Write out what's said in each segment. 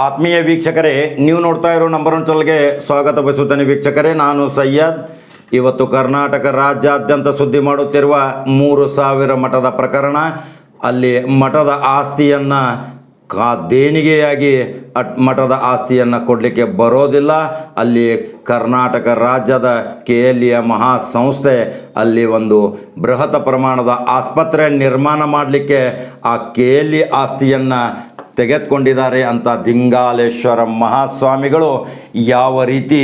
ಆತ್ಮೀಯ ವೀಕ್ಷಕರೇ, ನೀವು ನೋಡ್ತಾ ಇರೋ ನಂಬರ್ ಒನ್ ಚಾನಲ್ಗೆ ಸ್ವಾಗತ ಬಯಸುತ್ತೇನೆ. ವೀಕ್ಷಕರೇ, ನಾನು ಸಯ್ಯದ್. ಇವತ್ತು ಕರ್ನಾಟಕ ರಾಜ್ಯಾದ್ಯಂತ ಸುದ್ದಿ ಮಾಡುತ್ತಿರುವ 3,000 ಮಠದ ಪ್ರಕರಣ. ಅಲ್ಲಿ ಮಠದ ಆಸ್ತಿಯನ್ನು ದೇಣಿಗೆಯಾಗಿ ಮಠದ ಆಸ್ತಿಯನ್ನು ಕೊಡಲಿಕ್ಕೆ ಬರೋದಿಲ್ಲ. ಅಲ್ಲಿ ಕರ್ನಾಟಕ ರಾಜ್ಯದ KLE ಮಹಾಸಂಸ್ಥೆ ಅಲ್ಲಿ ಒಂದು ಬೃಹತ್ ಪ್ರಮಾಣದ ಆಸ್ಪತ್ರೆ ನಿರ್ಮಾಣ ಮಾಡಲಿಕ್ಕೆ ಆ KLE ಆಸ್ತಿಯನ್ನು ತೆಗೆದುಕೊಂಡಿದ್ದಾರೆ ಅಂತ ದಿಂಗಾಲೇಶ್ವರ ಮಹಾಸ್ವಾಮಿಗಳು ಯಾವ ರೀತಿ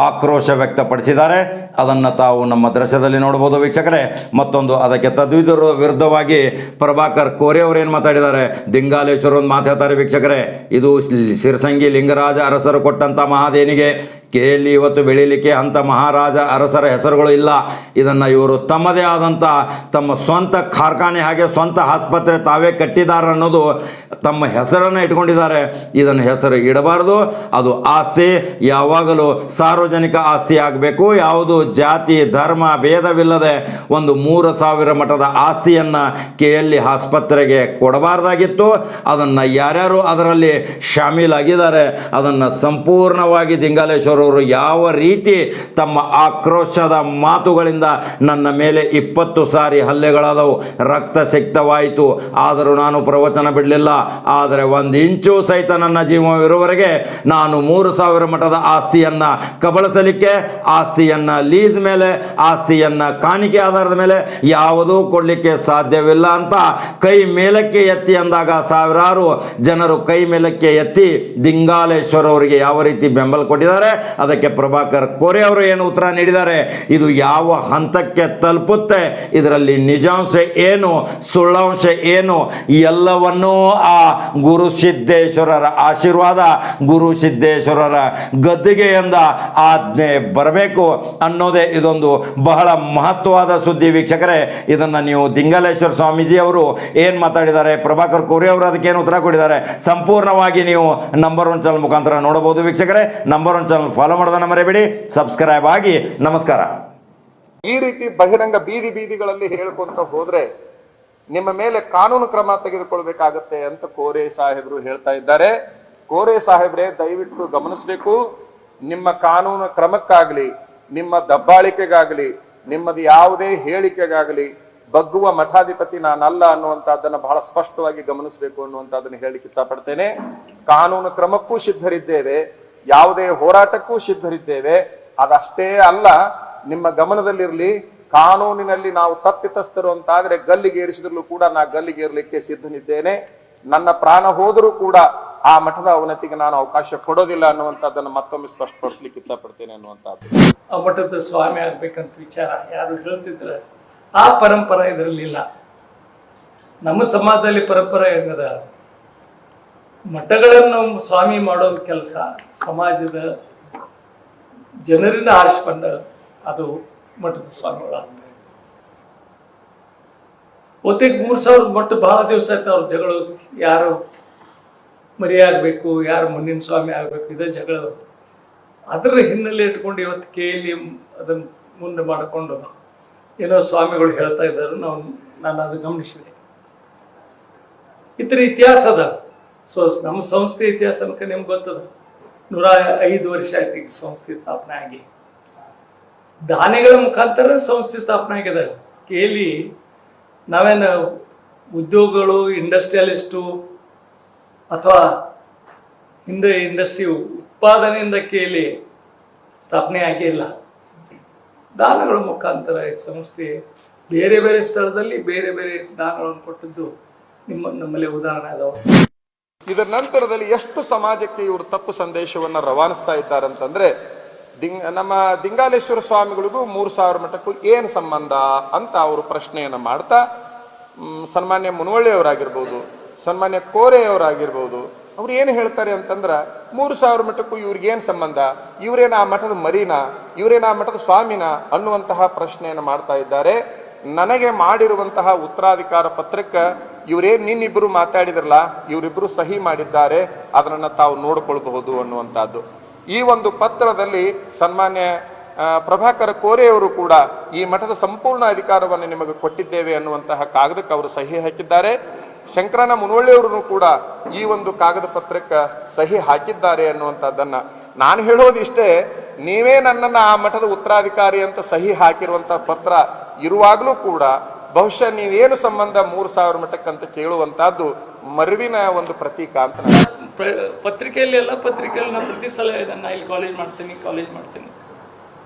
ಆಕ್ರೋಶ ವ್ಯಕ್ತಪಡಿಸಿದ್ದಾರೆ ಅದನ್ನು ತಾವು ನಮ್ಮ ದೃಶ್ಯದಲ್ಲಿ ನೋಡ್ಬೋದು ವೀಕ್ಷಕರೇ. ಮತ್ತೊಂದು ಅದಕ್ಕೆ ವಿರುದ್ಧವಾಗಿ ಪ್ರಭಾಕರ್ ಕೋರೆ ಅವರು ಏನು ಮಾತಾಡಿದ್ದಾರೆ, ದಿಂಗಾಲೇಶ್ವರ ಒಂದು ಮಾತಾಡ್ತಾರೆ ವೀಕ್ಷಕರೇ. ಇದು ಸಿರಸಂಗಿ ಲಿಂಗರಾಜ ಅರಸರು ಕೊಟ್ಟಂಥ ಮಹಾದೇಣಿಗೆ. KLE ಇವತ್ತು ಬೆಳೀಲಿಕ್ಕೆ ಅಂಥ ಮಹಾರಾಜ ಅರಸರ ಹೆಸರುಗಳು ಇಲ್ಲ. ಇದನ್ನು ಇವರು ತಮ್ಮದೇ ಆದಂಥ ತಮ್ಮ ಸ್ವಂತ ಕಾರ್ಖಾನೆ ಹಾಗೆ ಸ್ವಂತ ಆಸ್ಪತ್ರೆ ತಾವೇ ಕಟ್ಟಿದ್ದಾರೆ ಅನ್ನೋದು ತಮ್ಮ ಹೆಸರನ್ನು ಇಟ್ಕೊಂಡಿದ್ದಾರೆ. ಇದನ್ನು ಹೆಸರು ಇಡಬಾರ್ದು. ಅದು ಆಸ್ತಿ ಯಾವಾಗಲೂ ಸಾರ್ವಜನಿಕ ಆಸ್ತಿ ಆಗಬೇಕು. ಯಾವುದು ಜಾತಿ ಧರ್ಮ ಭೇದವಿಲ್ಲದೆ ಒಂದು 3,000 ಮಠದ ಆಸ್ತಿಯನ್ನು KLE ಆಸ್ಪತ್ರೆಗೆ ಕೊಡಬಾರ್ದಾಗಿತ್ತು. ಅದನ್ನು ಯಾರ್ಯಾರು ಅದರಲ್ಲಿ ಶಾಮೀಲಾಗಿದ್ದಾರೆ ಅದನ್ನು ಸಂಪೂರ್ಣವಾಗಿ ದಿಂಗಾಲೇಶ್ವರ ಅವರು ಯಾವ ರೀತಿ ತಮ್ಮ ಆಕ್ರೋಶದ ಮಾತುಗಳಿಂದ ನನ್ನ ಮೇಲೆ 20 ಸಾರಿ ಹಲ್ಲೆಗಳಾದವು, ರಕ್ತಸಿಕ್ತವಾಯಿತು, ಆದರೂ ನಾನು ಪ್ರವಚನ ಬಿಡಲಿಲ್ಲ. ಆದರೆ 1 ಇಂಚು ಸಹಿತ ನನ್ನ ಜೀವವಿರುವವರೆಗೆ ನಾನು 3,000 ಮಠದ ಆಸ್ತಿಯನ್ನು ಕಬಳಿಸಲಿಕ್ಕೆ, ಆಸ್ತಿಯನ್ನು ಲೀಸ್ ಮೇಲೆ, ಆಸ್ತಿಯನ್ನು ಕಾಣಿಕೆ ಆಧಾರದ ಮೇಲೆ ಯಾವುದೂ ಕೊಡಲಿಕ್ಕೆ ಸಾಧ್ಯವಿಲ್ಲ ಅಂತ ಕೈ ಮೇಲಕ್ಕೆ ಎತ್ತಿ ಅಂದಾಗ ಸಾವಿರಾರು ಜನರು ಕೈ ಮೇಲಕ್ಕೆ ಎತ್ತಿ ದಿಂಗಾಲೇಶ್ವರ ಅವರಿಗೆ ಯಾವ ರೀತಿ ಬೆಂಬಲ ಕೊಟ್ಟಿದ್ದಾರೆ. ಅದಕ್ಕೆ ಪ್ರಭಾಕರ್ ಕೋರೆ ಅವರು ಏನು ಉತ್ತರ ನೀಡಿದ್ದಾರೆ, ಇದು ಯಾವ ಹಂತಕ್ಕೆ ತಲುಪುತ್ತೆ, ಇದರಲ್ಲಿ ನಿಜಾಂಶ ಏನು ಸುಳ್ಳಾಂಶ ಏನು ಎಲ್ಲವನ್ನೂ ಆ ಗುರು ಸಿದ್ದೇಶ್ವರರ ಆಶೀರ್ವಾದ, ಗುರು ಸಿದ್ದೇಶ್ವರರ ಗದ್ದುಗೆಯಿಂದ ಆಜ್ಞೆ ಬರಬೇಕು ಅನ್ನೋದೇ ಇದೊಂದು ಬಹಳ ಮಹತ್ವವಾದ ಸುದ್ದಿ ವೀಕ್ಷಕರೇ. ಇದನ್ನು ನೀವು ದಿಂಗಾಲೇಶ್ವರ ಸ್ವಾಮೀಜಿ ಅವರು ಏನು ಮಾತಾಡಿದ್ದಾರೆ, ಪ್ರಭಾಕರ್ ಕೋರೆ ಅವರು ಅದಕ್ಕೇನು ಉತ್ತರ ಕೊಟ್ಟಿದ್ದಾರೆ ಸಂಪೂರ್ಣವಾಗಿ ನೀವು ನಂಬರ್ ಒನ್ ಚಾನಲ್ ಮುಖಾಂತರ ನೋಡಬಹುದು ವೀಕ್ಷಕರೇ. ನಂಬರ್ ಒನ್ ಚಾನಲ್ ಫಾಲೋ ಮಾಡೋದನ್ನ ಮರೆಯಬೇಡಿ, ಸಬ್ಸ್ಕ್ರೈಬ್ ಆಗಿ. ನಮಸ್ಕಾರ. ಈ ರೀತಿ ಬಹಿರಂಗ ಬೀದಿಗಳಲ್ಲಿ ಹೇಳ್ಕೊಂತ ಹೋದ್ರೆ ನಿಮ್ಮ ಮೇಲೆ ಕಾನೂನು ಕ್ರಮ ತೆಗೆದುಕೊಳ್ಬೇಕಾಗತ್ತೆ ಅಂತ ಕೋರೆ ಸಾಹೇಬರು ಹೇಳ್ತಾ ಇದ್ದಾರೆ. ಕೋರೆ ಸಾಹೇಬ್ರೆ, ದಯವಿಟ್ಟು ಗಮನಿಸಬೇಕು. ನಿಮ್ಮ ಕಾನೂನು ಕ್ರಮಕ್ಕಾಗ್ಲಿ, ನಿಮ್ಮ ದಬ್ಬಾಳಿಕೆಗಾಗಲಿ, ನಿಮ್ಮದು ಯಾವುದೇ ಹೇಳಿಕೆಗಾಗಲಿ ಬಗ್ಗುವ ಮಠಾಧಿಪತಿ ನಾನಲ್ಲ ಅನ್ನುವಂಥದ್ದನ್ನು ಬಹಳ ಸ್ಪಷ್ಟವಾಗಿ ಗಮನಿಸಬೇಕು ಅನ್ನುವಂಥದ್ದನ್ನು ಹೇಳಲಿಕ್ಕೆ ಇಷ್ಟಪಡ್ತೇನೆ. ಕಾನೂನು ಕ್ರಮಕ್ಕೂ ಸಿದ್ಧರಿದ್ದೇವೆ, ಯಾವುದೇ ಹೋರಾಟಕ್ಕೂ ಸಿದ್ಧರಿದ್ದೇವೆ. ಅದಷ್ಟೇ ಅಲ್ಲ, ನಿಮ್ಮ ಗಮನದಲ್ಲಿರಲಿ, ಕಾನೂನಿನಲ್ಲಿ ನಾವು ತಪ್ಪಿತಸ್ಥರು ಅಂತಾದ್ರೆ ಗಲ್ಲಿಗೇರಿಸಿದ್ರೂ ಕೂಡ ನಾ ಗಲ್ಲಿಗೇರ್ಲಿಕ್ಕೆ ಸಿದ್ಧನಿದ್ದೇನೆ. ನನ್ನ ಪ್ರಾಣ ಹೋದರೂ ಕೂಡ ಆ ಮಠದ ಅವನತಿಗೆ ನಾನು ಅವಕಾಶ ಕೊಡೋದಿಲ್ಲ ಅನ್ನುವಂಥದ್ದನ್ನು ಮತ್ತೊಮ್ಮೆ ಸ್ಪಷ್ಟಪಡಿಸ್ಲಿಕ್ಕೆ ಇಷ್ಟಪಡ್ತೇನೆ ಅನ್ನುವಂಥದ್ದು. ಆ ಮಠದ ಸ್ವಾಮಿ ಆಗ್ಬೇಕಂತ ವಿಚಾರ ಯಾರು ಹೇಳ್ತಿದ್ರೆ ಆ ಪರಂಪರೆ ಇದರಲ್ಲಿಲ್ಲ. ನಮ್ಮ ಸಮಾಜದಲ್ಲಿ ಪರಂಪರೆ ಹೆಂಗದ, ಮಠಗಳನ್ನು ಸ್ವಾಮಿ ಮಾಡೋದು ಕೆಲಸ ಸಮಾಜದ ಜನರಿಂದ ಆರಿಸ್ಕೊಂಡ ಅದು ಮಠದ ಸ್ವಾಮಿಗಳಾಗ್ತದೆ. ಒತ್ತಿಗೆ 3,000 ಮಠ ಬಹಳ ದಿವಸ ಆಯ್ತು ಅವ್ರ ಜಗಳ. ಯಾರು ಮರಿಯಾಗಬೇಕು, ಯಾರು ಮುಂದಿನ ಸ್ವಾಮಿ ಆಗಬೇಕು, ಇದೇ ಜಗಳ. ಅದರ ಹಿನ್ನೆಲೆ ಇಟ್ಕೊಂಡು ಇವತ್ತು KLE ಅದನ್ನು ಮುಂದೆ ಮಾಡಿಕೊಂಡು ಏನೋ ಸ್ವಾಮಿಗಳು ಹೇಳ್ತಾ ಇದ್ದಾರೆ. ನಾನು ಅದು ಗಮನಿಸಿದೆ. ಇತರ ಇತಿಹಾಸ ಅದ. ನಮ್ಮ ಸಂಸ್ಥೆ ಇತಿಹಾಸ ಅನ್ಕ ನಿಮ್ಗೆ ಗೊತ್ತದ. 105 ವರ್ಷ ಆಯ್ತು ಈಗ ಸಂಸ್ಥೆ ಸ್ಥಾಪನೆ ಆಗಿ. ದಾನಿಗಳ ಮುಖಾಂತರ ಸಂಸ್ಥೆ ಸ್ಥಾಪನೆ ಆಗಿದೆ. KLE ನಾವೇನು ಉದ್ಯೋಗಗಳು, ಇಂಡಸ್ಟ್ರಿಯಲಿಸ್ಟು ಅಥವಾ ಹಿಂದೆ ಇಂಡಸ್ಟ್ರಿ ಉತ್ಪಾದನೆಯಿಂದ KLE ಸ್ಥಾಪನೆ ಆಗಿಲ್ಲ. ದಾನಗಳ ಮುಖಾಂತರ ಈ ಸಂಸ್ಥೆ ಬೇರೆ ಬೇರೆ ಸ್ಥಳದಲ್ಲಿ ಬೇರೆ ಬೇರೆ ದಾನಗಳನ್ನು ಕೊಟ್ಟದ್ದು ನಮ್ಮಲ್ಲಿ ಉದಾಹರಣೆ ಅದಾವ. ಇದರ ನಂತರದಲ್ಲಿ ಎಷ್ಟು ಸಮಾಜಕ್ಕೆ ಇವರು ತಪ್ಪು ಸಂದೇಶವನ್ನ ರವಾನಿಸ್ತಾ ಇದ್ದಾರಂತಂದ್ರೆ, ನಮ್ಮ ದಿಂಗಾಲೇಶ್ವರ ಸ್ವಾಮಿಗಳಿಗೂ 3,000 ಮಠಕ್ಕೂ ಏನು ಸಂಬಂಧ ಅಂತ ಅವರು ಪ್ರಶ್ನೆಯನ್ನ ಮಾಡ್ತಾ, ಸನ್ಮಾನ್ಯ ಮುನವಳ್ಳಿಯವರಾಗಿರ್ಬೋದು, ಸನ್ಮಾನ್ಯ ಕೋರೆಯವರಾಗಿರ್ಬೋದು, ಅವ್ರು ಏನು ಹೇಳ್ತಾರೆ ಅಂತಂದ್ರ 3,000 ಮಠಕ್ಕೂ ಇವ್ರಿಗೇನು ಸಂಬಂಧ, ಇವರೇನ ಆ ಮಠದ ಮರಿನಾ, ಇವರೇನ ಆ ಮಠದ ಸ್ವಾಮಿನ ಅನ್ನುವಂತಹ ಪ್ರಶ್ನೆಯನ್ನು ಮಾಡ್ತಾ ಇದ್ದಾರೆ. ನನಗೆ ಮಾಡಿರುವಂತಹ ಉತ್ತರಾಧಿಕಾರ ಪತ್ರಕ್ಕೆ ಇವರೇನು ನಿನ್ನಿಬ್ಬರು ಮಾತಾಡಿದ್ರಲ್ಲ, ಇವರಿಬ್ಬರು ಸಹಿ ಮಾಡಿದ್ದಾರೆ, ಅದನ್ನ ತಾವು ನೋಡಿಕೊಳ್ಬಹುದು ಅನ್ನುವಂಥದ್ದು. ಈ ಒಂದು ಪತ್ರದಲ್ಲಿ ಸನ್ಮಾನ್ಯ ಪ್ರಭಾಕರ ಕೋರೆಯವರು ಕೂಡ ಈ ಮಠದ ಸಂಪೂರ್ಣ ಅಧಿಕಾರವನ್ನು ನಿಮಗೆ ಕೊಟ್ಟಿದ್ದೇವೆ ಅನ್ನುವಂತಹ ಕಾಗದಕ್ಕೆ ಅವರು ಸಹಿ ಹಾಕಿದ್ದಾರೆ. ಶಂಕರನ ಮುನವಳ್ಳಿಯವರು ಕೂಡ ಈ ಒಂದು ಕಾಗದ ಪತ್ರಕ್ಕೆ ಸಹಿ ಹಾಕಿದ್ದಾರೆ ಅನ್ನುವಂಥದ್ದನ್ನ ನಾನು ಹೇಳೋದು ಇಷ್ಟೇ. ನೀವೇ ನನ್ನನ್ನ ಆ ಮಠದ ಉತ್ತರಾಧಿಕಾರಿ ಅಂತ ಸಹಿ ಹಾಕಿರುವಂತ ಪತ್ರ ಇರುವಾಗಲೂ ಕೂಡ ಬಹುಶಃ ನೀವೇನು ಸಂಬಂಧ 3000 ಮಠಕ್ಕಂತ ಕೇಳುವಂತಹದ್ದು ಮರುವಿನ ಒಂದು ಪ್ರತೀಕ ಅಂತ ಪತ್ರಿಕೆಯಲ್ಲಿ ಎಲ್ಲ ಪತ್ರಿಕೆಯಲ್ಲಿ ನಾನು ಪ್ರತಿ ಸಲ ನಾ ಇಲ್ಲಿ ಕಾಲೇಜ್ ಮಾಡ್ತೀನಿ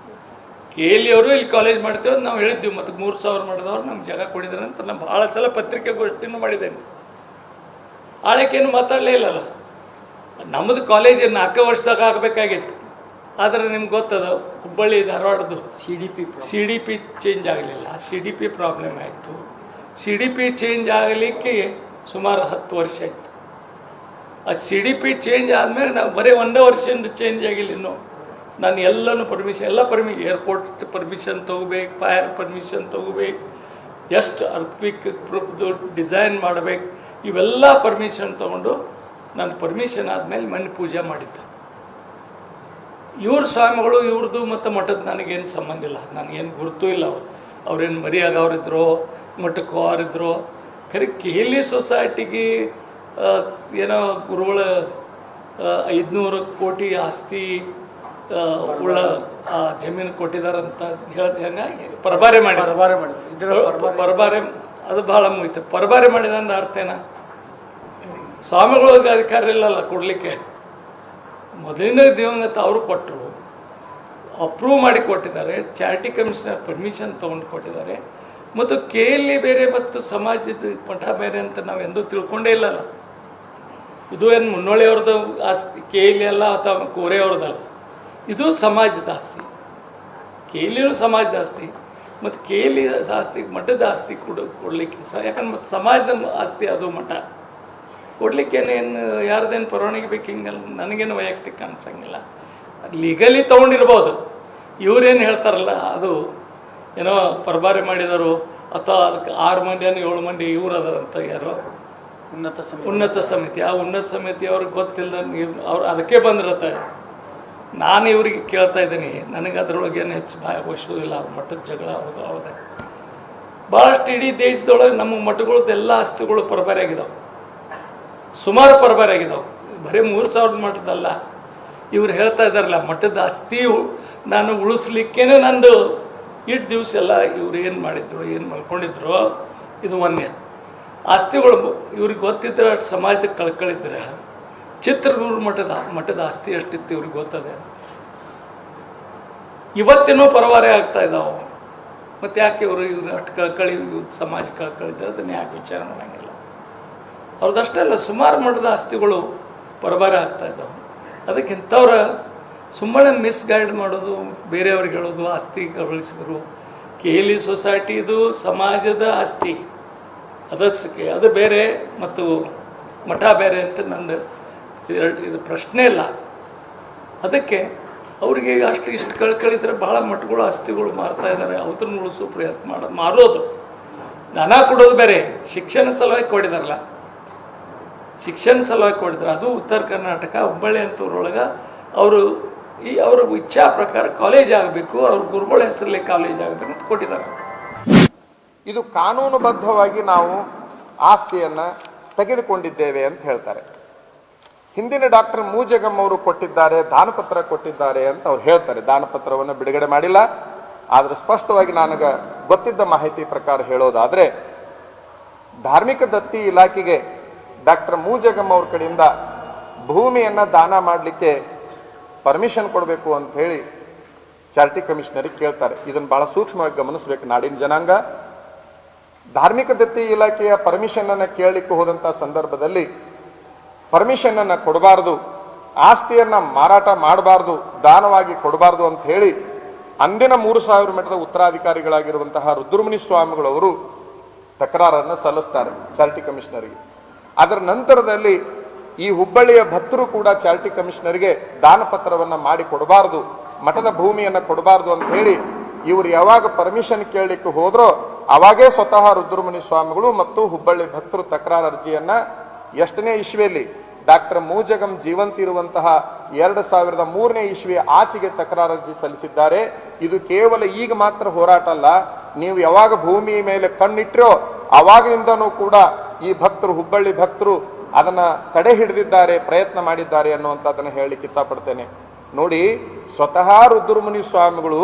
KLE ಅವರು ಇಲ್ಲಿ ಕಾಲೇಜ್ ಮಾಡ್ತೇವೆ ನಾವು ಹೇಳಿದ್ವಿ. ಮತ್ತು 3000 ಮಠದವ್ರು ನಮ್ಗೆ ಜಾಗ ಕೊಡಿದಾರೆ ಅಂತ ನಾನು ಭಾಳ ಸಲ ಪತ್ರಿಕೆಗೋಷ್ಠಿನೂ ಮಾಡಿದ್ದೇನೆ. ಆಳಕ್ಕೇನು ಮಾತಾಡಲೇ ಇಲ್ಲಲ್ಲ. ನಮ್ಮದು ಕಾಲೇಜ್ 4 ವರ್ಷದಾಗ ಆಗಬೇಕಾಗಿತ್ತು. ಆದರೆ ನಿಮ್ಗೆ ಗೊತ್ತದ ಹುಬ್ಬಳ್ಳಿ ಧಾರವಾಡದ್ದು CDP ಚೇಂಜ್ ಆಗಲಿಲ್ಲ. CDP ಪ್ರಾಬ್ಲಮ್ ಆಯಿತು. CDP ಚೇಂಜ್ ಆಗಲಿಕ್ಕೆ ಸುಮಾರು 10 ವರ್ಷ ಆಯಿತು. ಆ CDP ಚೇಂಜ್ ಆದಮೇಲೆ ನಾವು ಬರೀ 1 ವರ್ಷದಿಂದ ಚೇಂಜ್ ಆಗಿಲ್ಲ. ಇನ್ನು ನಾನು ಎಲ್ಲನೂ ಪರ್ಮಿಷನ್ ಏರ್ಪೋರ್ಟ್ ಪರ್ಮಿಷನ್ ತೊಗೋಬೇಕು, ಫೈರ್ ಪರ್ಮಿಷನ್ ತೊಗೋಬೇಕು, ಎಷ್ಟು ಅರ್ಥಕ್ವಿಕ್ ಡಿಸೈನ್ ಮಾಡಬೇಕು, ಇವೆಲ್ಲ ಪರ್ಮಿಷನ್ ತೊಗೊಂಡು ನಾನು ಪರ್ಮಿಷನ್ ಆದಮೇಲೆ ಮನೆ ಪೂಜೆ ಮಾಡಿದ್ದೆ. ಇವ್ರ ಸ್ವಾಮಿಗಳು ಇವ್ರದ್ದು ಮತ್ತು ಮಠದ ನನಗೇನು ಸಂಬಂಧ ಇಲ್ಲ, ನನಗೇನು ಗುರುತೂ ಇಲ್ಲ. ಅವ್ರೇನು ಮರಿಯಾಗವ್ರಿದ್ರು, ಮಠಕ್ಕೆ ಹೋರಿದ್ರು. ಖರೆ KLE ಸೊಸೈಟಿಗೆ ಏನೋ ಗುರುಗಳ 500 ಕೋಟಿ ಆಸ್ತಿ ಉಳ್ಳ ಜಮೀನು ಕೊಟ್ಟಿದಾರಂತ ಹೇಳ್ದಂಗೆ ಪರಬಾರೆ ಮಾಡಿ ಅದು ಭಾಳ ಮುಗಿತು. ಪರಬಾರೆ ಮಾಡಿದಂದ್ರೆ ಅರ್ಥ ಏನ? ಸ್ವಾಮಿಗಳಿಗೆ ಅಧಿಕಾರ ಇಲ್ಲಲ್ಲ ಕೊಡಲಿಕ್ಕೆ. ಮೊದಲಿನ ದಿವಂಗತ ಅವರು ಕೊಟ್ಟರು, ಅಪ್ರೂವ್ ಮಾಡಿ ಕೊಟ್ಟಿದ್ದಾರೆ. ಚಾರಿಟಿ ಕಮಿಷನರ್ ಪರ್ಮಿಷನ್ ತೊಗೊಂಡು ಕೊಟ್ಟಿದ್ದಾರೆ. ಮತ್ತು KLE ಬೇರೆ ಮತ್ತು ಸಮಾಜದ ಮಠ ಬೇರೆ ಅಂತ ನಾವು ಎಂದೂ ತಿಳ್ಕೊಂಡೇ ಇಲ್ಲಲ್ಲ. ಇದು ಏನು ಮುನ್ನೋಳಿಯವ್ರದ್ದು ಆಸ್ತಿ KLE ಅಲ್ಲ ಅಥವಾ ಕೋರೆಯವ್ರದ್ದಲ್ಲ. ಇದು ಸಮಾಜದ ಆಸ್ತಿ. KLEನೂ ಸಮಾಜದ ಆಸ್ತಿ ಮತ್ತು KLE ಆಸ್ತಿ ಮಠದ ಆಸ್ತಿ ಕೊಡಲಿಕ್ಕೆ ಯಾಕಂದ್ರೆ ಸಮಾಜದ ಆಸ್ತಿ ಅದು ಮಠ ಕೊಡ್ಲಿಕ್ಕೇನೇನು ಯಾರ್ದೇನು ಪರವಾನಗಿ ಬೇಕು ಹಿಂಗಲ್ಲ. ನನಗೇನು ವೈಯಕ್ತಿಕ ಅನ್ಸಂಗಿಲ್ಲ. ಲೀಗಲಿ ತೊಗೊಂಡಿರ್ಬೋದು. ಇವ್ರೇನು ಹೇಳ್ತಾರಲ್ಲ ಅದು ಏನೋ ಪರಬಾರೆ ಮಾಡಿದರು ಅಥವಾ ಅದಕ್ಕೆ 6 ಮಂದಿ 7 ಮಂದಿ ಇವ್ರು ಅದಾರಂತ ಯಾರೋ ಉನ್ನತ ಸಮಿತಿ. ಆ ಉನ್ನತ ಸಮಿತಿ ಅವ್ರಿಗೆ ಗೊತ್ತಿಲ್ಲದ ಅವ್ರು ಅದಕ್ಕೆ ಬಂದಿರತ್ತೆ. ನಾನು ಇವರಿಗೆ ಕೇಳ್ತಾ ಇದ್ದೀನಿ, ನನಗೆ ಅದರೊಳಗೆ ಏನು ಹೆಚ್ಚು ಭಯ ವಹಿಸೋದಿಲ್ಲ. ಅವ್ರ ಮಠದ ಜಗಳ ಹೌದು ಭಾಳಷ್ಟು ಇಡೀ ದೇಶದೊಳಗೆ ನಮ್ಮ ಮಠಗಳದ್ದು ಎಲ್ಲ ಆಸ್ತಿಗಳು ಪರಬಾರೆ ಆಗಿದಾವೆ, ಸುಮಾರು ಪರಬಾರೆ ಆಗಿದಾವೆ. ಬರೀ 3000 ಮಠದಲ್ಲ. ಇವ್ರು ಹೇಳ್ತಾ ಇದ್ದಾರಲ್ಲ ಮಠದ ಆಸ್ತಿ ನಾನು ಉಳಿಸ್ಲಿಕ್ಕೇನೆ ನಂದು ಇಟ್ಟು ದಿವಸ ಎಲ್ಲ ಇವ್ರು ಏನು ಮಾಡಿದ್ರು ಏನು ಮಲ್ಕೊಂಡಿದ್ರು ಇದು ಒಂದೇ ಆಸ್ತಿಗಳು. ಇವ್ರಿಗೆ ಗೊತ್ತಿದ್ರೆ ಸಮಾಜಕ್ಕೆ ಕಳ್ಕಳಿದ್ರೆ ಚಿತ್ರದುರ್ಗ ಮಠದ ಆಸ್ತಿ ಎಷ್ಟಿತ್ತು ಇವ್ರಿಗೆ ಗೊತ್ತದೆ. ಇವತ್ತೇನೋ ಪರವಾರೆ ಆಗ್ತಾ ಇದ್ದಾವೆ. ಮತ್ತು ಯಾಕೆ ಇವರು ಅಷ್ಟು ಕಳ್ಕಳಿ ಸಮಾಜ ಕಳ್ಕಳಿದ್ರೆ ಅದನ್ನು ಯಾಕೆ ವಿಚಾರ ಮಾಡೋಂಗಿಲ್ಲ? ಅವ್ರದ್ದಷ್ಟೇ ಅಲ್ಲ, ಸುಮಾರು ಮಠದ ಆಸ್ತಿಗಳು ಪರಬಾರೆ ಆಗ್ತಾ ಇದ್ದಾವೆ. ಅದಕ್ಕೆ ಇಂಥವ್ರ ಸುಮ್ಮನೆ ಮಿಸ್ಗೈಡ್ ಮಾಡೋದು, ಬೇರೆಯವ್ರಿಗೆ ಹೇಳೋದು ಆಸ್ತಿ ಕಬಳಿಸಿದ್ರು. KLE ಸೊಸೈಟಿ ಇದು ಸಮಾಜದ ಆಸ್ತಿ, ಅದು ಬೇರೆ ಮತ್ತು ಮಠ ಬೇರೆ ಅಂತ ನಂದು ಇದು ಪ್ರಶ್ನೆ ಇಲ್ಲ. ಅದಕ್ಕೆ ಅವರಿಗೆ ಅಷ್ಟು ಇಷ್ಟು ಕಳ್ಕಳಿದ್ರೆ ಭಾಳ ಮಠಗಳು ಆಸ್ತಿಗಳು ಮಾರ್ತಾ ಇದ್ದಾರೆ. ಅವತ್ತನ್ನು ಉಳಿಸೋ ಪ್ರಯತ್ನ ಮಾರೋದು, ದಾನ ಕೊಡೋದು ಬೇರೆ. ಶಿಕ್ಷಣ ಸಲುವಾಗಿ ಕೊಡಿದಾರಲ್ಲ, ಶಿಕ್ಷಣ ಸಲುವಾಗಿ ಕೊಡಿದ್ರು. ಅದು ಉತ್ತರ ಕರ್ನಾಟಕ ಹುಬ್ಬಳ್ಳಿ ಅಂತೂರೊಳಗೆ ಅವರು ಅವ್ರ ಇಚ್ಛಾ ಪ್ರಕಾರ ಕಾಲೇಜ್ ಆಗಬೇಕು, ಅವ್ರ ಗುರುಗಳ ಹೆಸರಲ್ಲಿ ಕಾಲೇಜ್ ಆಗಬೇಕು ಅಂತ ಕೊಟ್ಟಿದ್ದಾರೆ. ಇದು ಕಾನೂನುಬದ್ಧವಾಗಿ ನಾವು ಆಸ್ತಿಯನ್ನ ತೆಗೆದುಕೊಂಡಿದ್ದೇವೆ ಅಂತ ಹೇಳ್ತಾರೆ. ಹಿಂದಿನ ಡಾಕ್ಟರ್ ಮೂಜಗಂ ಅವರು ಕೊಟ್ಟಿದ್ದಾರೆ, ದಾನಪತ್ರ ಕೊಟ್ಟಿದ್ದಾರೆ ಅಂತ ಅವ್ರು ಹೇಳ್ತಾರೆ. ದಾನಪತ್ರವನ್ನು ಬಿಡುಗಡೆ ಮಾಡಿಲ್ಲ. ಆದ್ರೆ ಸ್ಪಷ್ಟವಾಗಿ ನನಗೆ ಗೊತ್ತಿದ್ದ ಮಾಹಿತಿ ಪ್ರಕಾರ ಹೇಳೋದಾದ್ರೆ, ಧಾರ್ಮಿಕ ದತ್ತಿ ಇಲಾಖೆಗೆ ಡಾಕ್ಟರ್ ಮೂಜಗಂ ಅವ್ರ ಕಡೆಯಿಂದ ಭೂಮಿಯನ್ನ ದಾನ ಮಾಡಲಿಕ್ಕೆ ಪರ್ಮಿಷನ್ ಕೊಡಬೇಕು ಅಂತ ಹೇಳಿ ಚಾರಿಟಿ ಕಮಿಷನರಿಗೆ ಕೇಳ್ತಾರೆ. ಇದನ್ನು ಬಹಳ ಸೂಕ್ಷ್ಮವಾಗಿ ಗಮನಿಸಬೇಕು ನಾಡಿನ ಜನಾಂಗ. ಧಾರ್ಮಿಕ ದತ್ತಿ ಇಲಾಖೆಯ ಪರ್ಮಿಷನ್ ಅನ್ನ ಕೇಳಲಿಕ್ಕೆ ಹೋದಂತ ಸಂದರ್ಭದಲ್ಲಿ ಪರ್ಮಿಷನ್ ಅನ್ನ ಕೊಡಬಾರದು, ಆಸ್ತಿಯನ್ನ ಮಾರಾಟ ಮಾಡಬಾರ್ದು, ದಾನವಾಗಿ ಕೊಡಬಾರ್ದು ಅಂತ ಹೇಳಿ ಅಂದಿನ 3000 ಮಠದ ಉತ್ತರಾಧಿಕಾರಿಗಳಾಗಿರುವಂತಹ ರುದ್ರಮುನಿ ಸ್ವಾಮಿಗಳವರು ತಕರಾರನ್ನು ಸಲ್ಲಿಸ್ತಾರೆ ಚಾರಿಟಿ ಕಮಿಷನರ್ಗೆ. ಅದರ ನಂತರದಲ್ಲಿ ಈ ಹುಬ್ಬಳ್ಳಿಯ ಭಕ್ತರು ಕೂಡ ಚಾರಿಟಿ ಕಮಿಷನರ್ಗೆ ದಾನಪತ್ರವನ್ನ ಮಾಡಿ ಕೊಡಬಾರದು, ಮಠದ ಭೂಮಿಯನ್ನ ಕೊಡಬಾರದು ಅಂತ ಹೇಳಿ ಇವರು ಯಾವಾಗ ಪರ್ಮಿಷನ್ ಕೇಳಲಿಕ್ಕೆ ಹೋದ್ರೋ ಅವಾಗೇ ಸ್ವತಃ ರುದ್ರಮುನಿ ಸ್ವಾಮಿಗಳು ಮತ್ತು ಹುಬ್ಬಳ್ಳಿ ಭಕ್ತರು ತಕರಾರು ಅರ್ಜಿಯನ್ನ ಎಷ್ಟನೇ ಇಸ್ವಿಯಲ್ಲಿ ಡಾಕ್ಟರ್ ಮೂಜಗಂ ಜೀವಂತ ಇರುವಂತಹ 2003ನೇ ಇಸ್ವಿ ಆಚೆಗೆ ತಕರಾರು ಅರ್ಜಿ ಸಲ್ಲಿಸಿದ್ದಾರೆ. ಇದು ಕೇವಲ ಈಗ ಮಾತ್ರ ಹೋರಾಟ ಅಲ್ಲ, ನೀವು ಯಾವಾಗ ಭೂಮಿ ಮೇಲೆ ಕಣ್ಣಿಟ್ರೋ ಅವಾಗಿನಿಂದನೂ ಕೂಡ ಈ ಭಕ್ತರು, ಹುಬ್ಬಳ್ಳಿ ಭಕ್ತರು ಅದನ್ನ ತಡೆ ಹಿಡಿದಿದ್ದಾರೆ, ಪ್ರಯತ್ನ ಮಾಡಿದ್ದಾರೆ ಅನ್ನುವಂಥದ್ದನ್ನು ಹೇಳಲಿಕ್ಕೆ ಇಚ್ಛಪಡ್ತೇನೆ. ನೋಡಿ, ಸ್ವತಃ ರುದ್ರಮುನಿ ಸ್ವಾಮಿಗಳು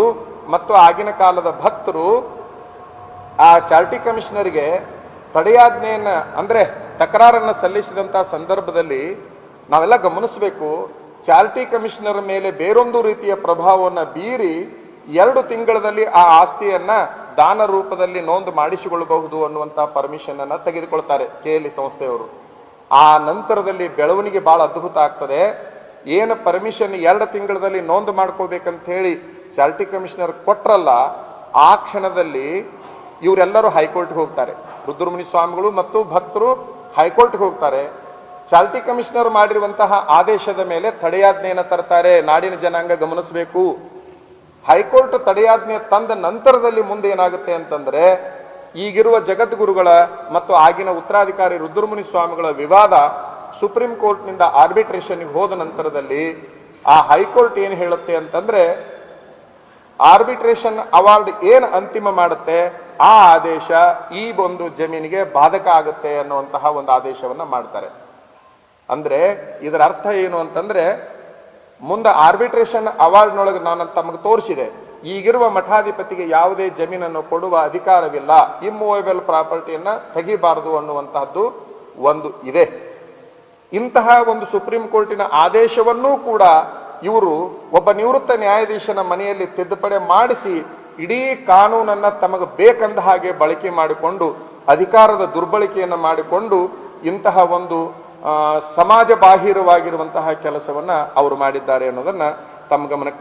ಮತ್ತು ಆಗಿನ ಕಾಲದ ಭಕ್ತರು ಆ ಚಾರಿಟಿ ಕಮಿಷನರ್ಗೆ ತಡೆಯಾಜ್ಞೆಯನ್ನ ಅಂದ್ರೆ ತಕರಾರನ್ನ ಸಲ್ಲಿಸಿದಂತ ಸಂದರ್ಭದಲ್ಲಿ ನಾವೆಲ್ಲ ಗಮನಿಸಬೇಕು, ಚಾರಿಟಿ ಕಮಿಷನರ್ ಮೇಲೆ ಬೇರೊಂದು ರೀತಿಯ ಪ್ರಭಾವವನ್ನ ಬೀರಿ 2 ತಿಂಗಳಲ್ಲಿ ಆ ಆಸ್ತಿಯನ್ನ ದಾನ ರೂಪದಲ್ಲಿ ನೋಂದು ಮಾಡಿಸಿಕೊಳ್ಳಬಹುದು ಅನ್ನುವಂತ ಪರ್ಮಿಷನ್ ಅನ್ನ ತೆಗೆದುಕೊಳ್ತಾರೆ KLE ಸಂಸ್ಥೆಯವರು. ಆ ನಂತರದಲ್ಲಿ ಬೆಳವಣಿಗೆ ಬಹಳ ಅದ್ಭುತ ಆಗ್ತದೆ. ಏನು ಪರ್ಮಿಷನ್ 2 ತಿಂಗಳಲ್ಲಿ ನೋಂದು ಮಾಡ್ಕೋಬೇಕಂತ ಹೇಳಿ ಚಾರಿಟಿ ಕಮಿಷನರ್ ಕೊಟ್ರಲ್ಲ, ಆ ಕ್ಷಣದಲ್ಲಿ ಇವರೆಲ್ಲರೂ ಹೈಕೋರ್ಟ್ಗೆ ಹೋಗ್ತಾರೆ. ರುದ್ರಮುನಿ ಸ್ವಾಮಿಗಳು ಮತ್ತು ಭಕ್ತರು ಹೈಕೋರ್ಟ್ಗೆ ಹೋಗ್ತಾರೆ. ಚಾರಿಟಿ ಕಮಿಷನರ್ ಮಾಡಿರುವಂತಹ ಆದೇಶದ ಮೇಲೆ ತಡೆಯಾಜ್ಞೆಯನ್ನು ತರ್ತಾರೆ. ನಾಡಿನ ಜನಾಂಗ ಗಮನಿಸಬೇಕು. ಹೈಕೋರ್ಟ್ ತಡೆಯಾಜ್ಞೆ ತಂದ ನಂತರದಲ್ಲಿ ಮುಂದೆ ಏನಾಗುತ್ತೆ ಅಂತಂದ್ರೆ, ಈಗಿರುವ ಜಗದ್ಗುರುಗಳ ಮತ್ತು ಆಗಿನ ಉತ್ತರಾಧಿಕಾರಿ ರುದ್ರಮುನಿ ಸ್ವಾಮಿಗಳ ವಿವಾದ ಸುಪ್ರೀಂ ಕೋರ್ಟ್ನಿಂದ ಆರ್ಬಿಟ್ರೇಷನ್ಗೆ ಹೋದ ನಂತರದಲ್ಲಿ ಆ ಹೈಕೋರ್ಟ್ ಏನು ಹೇಳುತ್ತೆ ಅಂತಂದ್ರೆ, ಆರ್ಬಿಟ್ರೇಷನ್ ಅವಾರ್ಡ್ ಏನು ಅಂತಿಮ ಮಾಡುತ್ತೆ ಆ ಆದೇಶ ಈ ಒಂದು ಜಮೀನಿಗೆ ಬಾಧಕ ಆಗುತ್ತೆ ಅನ್ನುವಂತಹ ಒಂದು ಆದೇಶವನ್ನ ಮಾಡ್ತಾರೆ. ಅಂದ್ರೆ ಇದರ ಅರ್ಥ ಏನು ಅಂತಂದ್ರೆ, ಮುಂದೆ ಆರ್ಬಿಟ್ರೇಷನ್ ಅವಾರ್ಡ್ನೊಳಗೆ ನಾನು ತಮಗೆ ತೋರಿಸಿದೆ, ಈಗಿರುವ ಮಠಾಧಿಪತಿಗೆ ಯಾವುದೇ ಜಮೀನನ್ನು ಕೊಡುವ ಅಧಿಕಾರವಿಲ್ಲ, ಇಮ್ಮೂವೇಬಲ್ ಪ್ರಾಪರ್ಟಿಯನ್ನ ತೆಗಿಬಾರದು ಅನ್ನುವಂತಹದ್ದು ಒಂದು ಇದೆ. ಇಂತಹ ಒಂದು ಸುಪ್ರೀಂ ಕೋರ್ಟಿನ ಆದೇಶವನ್ನೂ ಕೂಡ ಇವರು ಒಬ್ಬ ನಿವೃತ್ತ ನ್ಯಾಯಾಧೀಶನ ಮನೆಯಲ್ಲಿ ತಿದ್ದುಪಡಿ ಮಾಡಿಸಿ ಇಡೀ ಕಾನೂನನ್ನ ತಮಗೆ ಬೇಕಂದ ಹಾಗೆ ಬಳಕೆ ಮಾಡಿಕೊಂಡು, ಅಧಿಕಾರದ ದುರ್ಬಳಕೆಯನ್ನು ಮಾಡಿಕೊಂಡು ಇಂತಹ ಒಂದು ಸಮಾಜ ಬಾಹಿರವಾಗಿರುವಂತಹ ಕೆಲಸವನ್ನ ಅವರು ಮಾಡಿದ್ದಾರೆ ಅನ್ನೋದನ್ನ ತಮ್ಮ ಗಮನಕ್ಕೆ